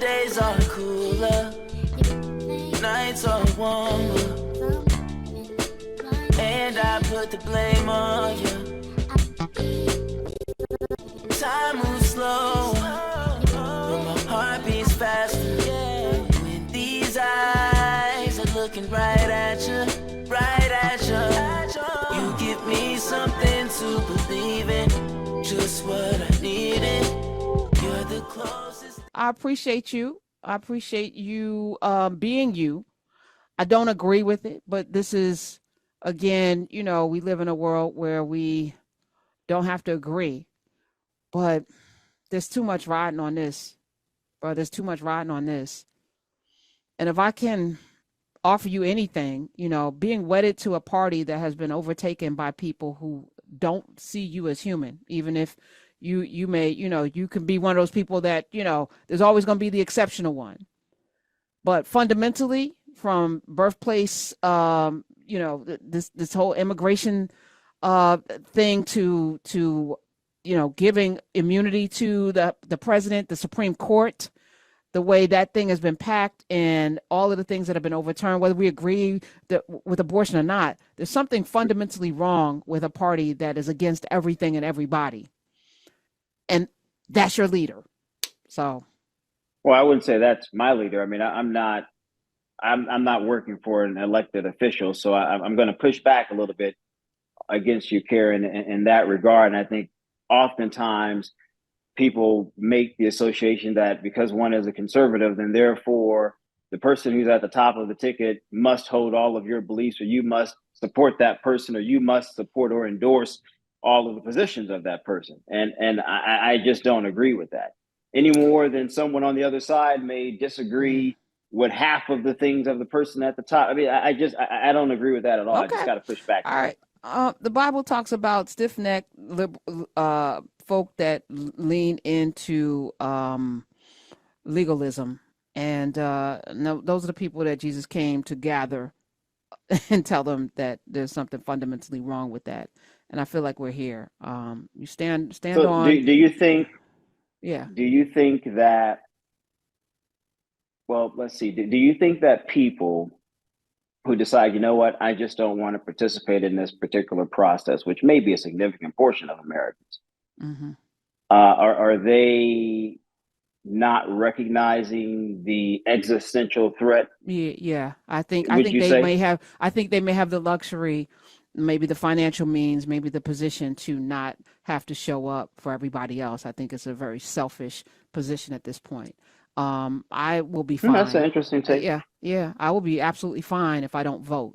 days are cooler, nights are warmer, and I put the blame on you. Time moves slow, but my heart beats faster. When these eyes are looking right at you, right at you. You give me something to believe in, just what I needed. You're the closest. I appreciate you. I appreciate you being you. I don't agree with it, but this is, again, we live in a world where we don't have to agree. But there's too much riding on this, bro. There's too much riding on this. And if I can offer you anything, being wedded to a party that has been overtaken by people who don't see you as human, even if you may, you can be one of those people that, there's always going to be the exceptional one. But fundamentally, from birthplace, this whole immigration thing to giving immunity to the president, the Supreme Court, the way that thing has been packed, and all of the things that have been overturned, whether we agree with abortion or not, there's something fundamentally wrong with a party that is against everything and everybody. And that's your leader. So. Well, I wouldn't say that's my leader. I mean, I'm not working for an elected official, so I'm going to push back a little bit against you, Karen, in that regard. And I think oftentimes people make the association that because one is a conservative, then therefore the person who's at the top of the ticket must hold all of your beliefs, or you must support that person, or you must support or endorse all of the positions of that person. And I just don't agree with that any more than someone on the other side may disagree with half of the things of the person at the top. I mean, I don't agree with that at all. Okay. I just got to push back. All right. The Bible talks about stiff-necked folk that lean into legalism. And those are the people that Jesus came to gather and tell them that there's something fundamentally wrong with that. And I feel like we're here. You stand so on. Do you think? Yeah. Do you think that? Well, let's see. Do you think that people who decide, you know what, I just don't want to participate in this particular process, which may be a significant portion of Americans, are they not recognizing the existential threat? Yeah. I think they may have the luxury, maybe the financial means, maybe the position to not have to show up for everybody else. I think it's a very selfish position at this point. I will be fine. That's an interesting take. Yeah. I will be absolutely fine if I don't vote.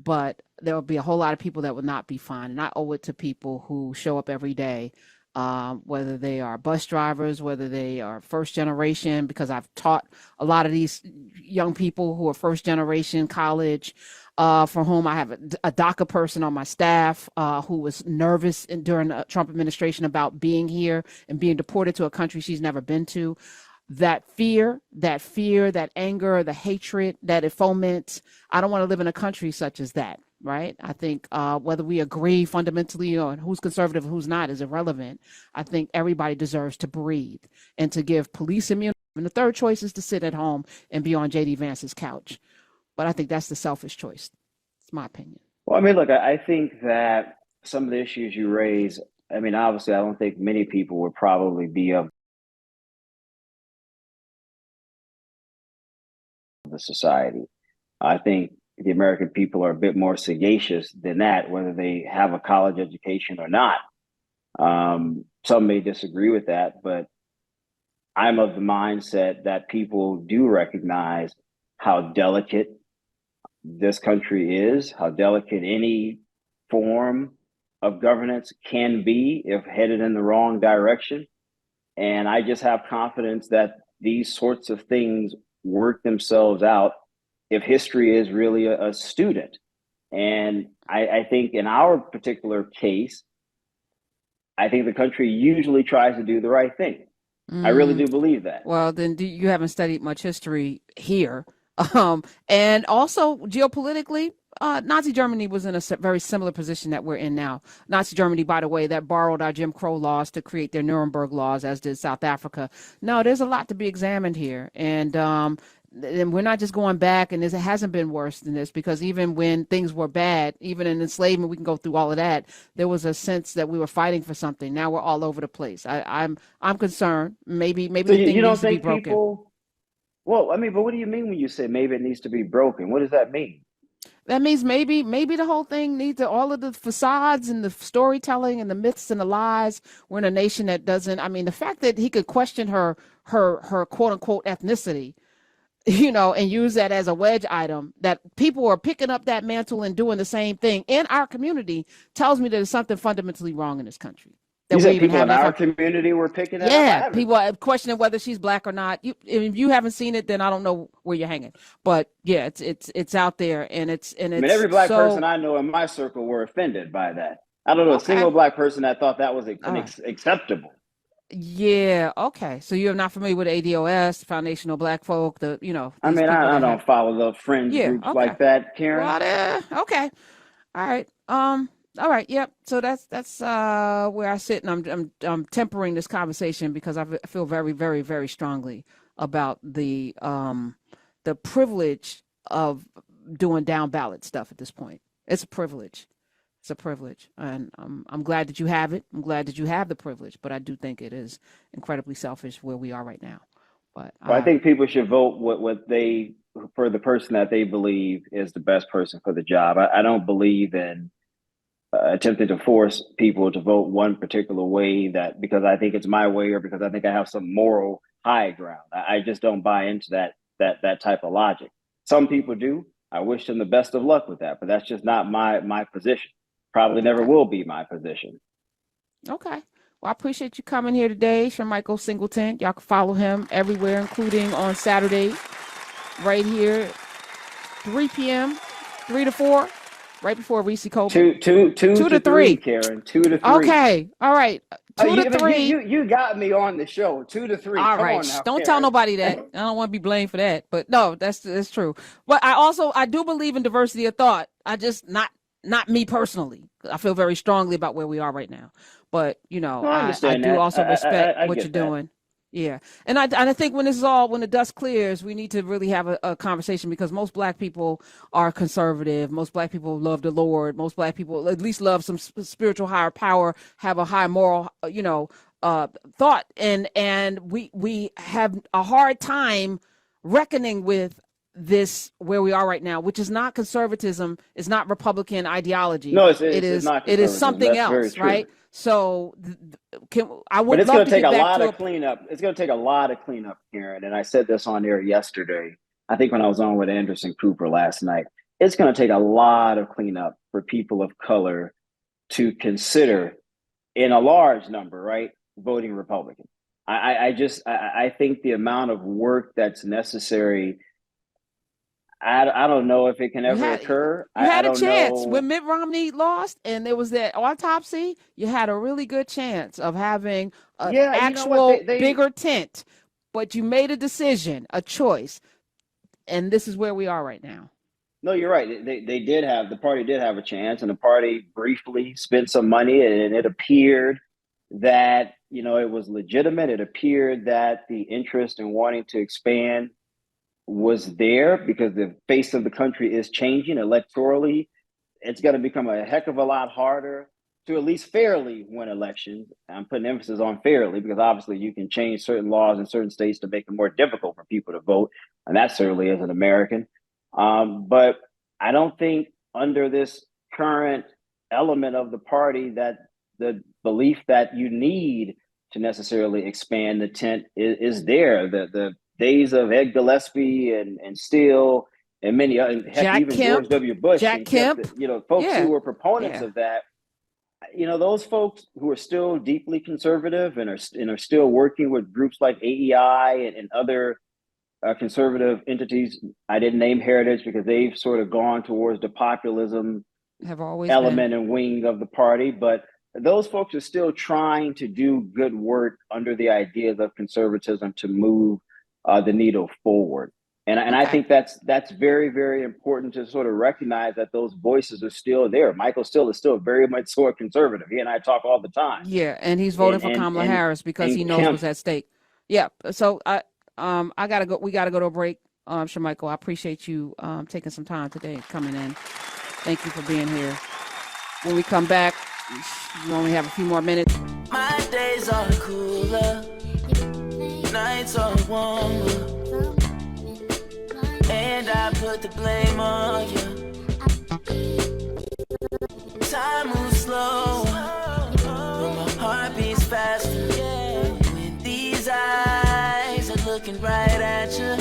But there will be a whole lot of people that will not be fine. And I owe it to people who show up every day, whether they are bus drivers, whether they are first generation, because I've taught a lot of these young people who are first generation college, for whom I have a DACA person on my staff who was nervous during the Trump administration about being here and being deported to a country she's never been to. That fear, that anger, the hatred that it foments. I don't want to live in a country such as that, right? I think whether we agree fundamentally on who's conservative and who's not is irrelevant. I think everybody deserves to breathe and to give police immunity. And the third choice is to sit at home and be on J.D. Vance's couch. But I think that's the selfish choice. It's my opinion. Well, I mean, look, I think that some of the issues you raise, I mean, obviously, I don't think many people would probably be of the society. I think the American people are a bit more sagacious than that, whether they have a college education or not. Some may disagree with that, but I'm of the mindset that people do recognize how delicate this country is, how delicate any form of governance can be if headed in the wrong direction. And I just have confidence that these sorts of things work themselves out if history is really a student. And I think in our particular case, I think the country usually tries to do the right thing. I really do believe that. Well, then you haven't studied much history here. And also geopolitically, Nazi Germany was in a very similar position that we're in now. Nazi Germany, by the way, that borrowed our Jim Crow laws to create their Nuremberg laws, as did South Africa. No, there's a lot to be examined here. And we're not just going back, and it hasn't been worse than this, because even when things were bad, even in enslavement, we can go through all of that, there was a sense that we were fighting for something. Now we're all over the place. I'm concerned. Maybe So the thing you don't needs to be think broken. people? Well, I mean, but what do you mean when you say maybe it needs to be broken? What does that mean? That means maybe the whole thing needs all of the facades and the storytelling and the myths and the lies. We're in a nation that doesn't. I mean, the fact that he could question her quote unquote ethnicity, and use that as a wedge item, that people are picking up that mantle and doing the same thing in our community, tells me there's something fundamentally wrong in this country. You said people in our community were picking it up? Yeah, people are questioning whether she's black or not. If you haven't seen it, then I don't know where you're hanging. But yeah, it's out there, and it's. I mean, every black person I know in my circle were offended by that. I don't know a single black person that thought that was acceptable. Yeah. Okay. So you're not familiar with ADOS, Foundational Black Folk, I mean, I don't follow the fringe groups like that, Karen. Well, okay. All right. All right. Yep. So that's where I sit, and I'm tempering this conversation because I feel very, very, very strongly about the privilege of doing down ballot stuff at this point. It's a privilege. It's a privilege, and I'm glad that you have it. I'm glad that you have the privilege, but I do think it is incredibly selfish where we are right now. But I think people should vote for the person that they believe is the best person for the job. I don't believe in attempting to force people to vote one particular way because I think it's my way or because I think I have some moral high ground. I just don't buy into that type of logic. Some people do. I wish them the best of luck with that, but that's just not my position. Probably never will be my position. Okay. Well, I appreciate you coming here today, Shermichael Singleton. Y'all can follow him everywhere, including on Saturday, right here, 3 p.m., 3 to 4, right before Reese Colbert. 2 to 3, Karen. 2 to 3. Okay. All right. 2 to 3. You got me on the show. 2 to 3. All right. Don't Karen. Tell nobody that. I don't want to be blamed for that. But no, that's true. But I do believe in diversity of thought. I just not me personally. I feel very strongly about where we are right now. But, I do also respect what you're doing. Yeah. And I think when the dust clears, we need to really have a conversation, because most black people are conservative. Most black people love the Lord. Most black people at least love some spiritual higher power, have a high moral, thought. And we have a hard time reckoning with this where we are right now, which is not conservatism, is not Republican ideology. No, it is something else, right? So but it's going to take a lot of cleanup. It's going to take a lot of cleanup, Karen. And I said this on air yesterday. I think when I was on with Anderson Cooper last night, it's going to take a lot of cleanup for people of color to consider, in a large number, right, voting Republican. I think the amount of work that's necessary, I don't know if it can ever occur. You had a chance when Mitt Romney lost and there was that autopsy. You had a really good chance of having an actual bigger tent, but you made a decision, a choice, and this is where we are right now. No, you're right. The party did have a chance, and the party briefly spent some money, and it appeared that it was legitimate. It appeared that the interest in wanting to expand was there because the face of the country is changing electorally. It's going to become a heck of a lot harder to at least fairly win elections. I'm putting emphasis on fairly because obviously you can change certain laws in certain states to make it more difficult for people to vote. And that certainly is an American. But I don't think under this current element of the party that the belief that you need to necessarily expand the tent is there. The days of Ed Gillespie and Steele and many other, even George W. Bush, Jack Kemp, folks who were proponents of that, those folks who are still deeply conservative and are still working with groups like AEI and other conservative entities. I didn't name Heritage because they've sort of gone towards the populism element and wing of the party, but those folks are still trying to do good work under the ideas of conservatism to move the needle forward. And I Okay. think that's very, very important to sort of recognize that those voices are still there. Michael Steele is still very much so a conservative. He and I talk all the time. Yeah, and he's voting And for and Kamala and Harris because he and knows Kemp, what's at stake. Yeah. So I gotta go. We gotta go to a break. Shermichael, I appreciate you taking some time today, coming in. Thank you for being here. When we come back, we only have a few more minutes. My days are cooler, nights are warmer, and I put the blame on you. Time moves slow, but my heart beats faster. When these eyes are looking right at you,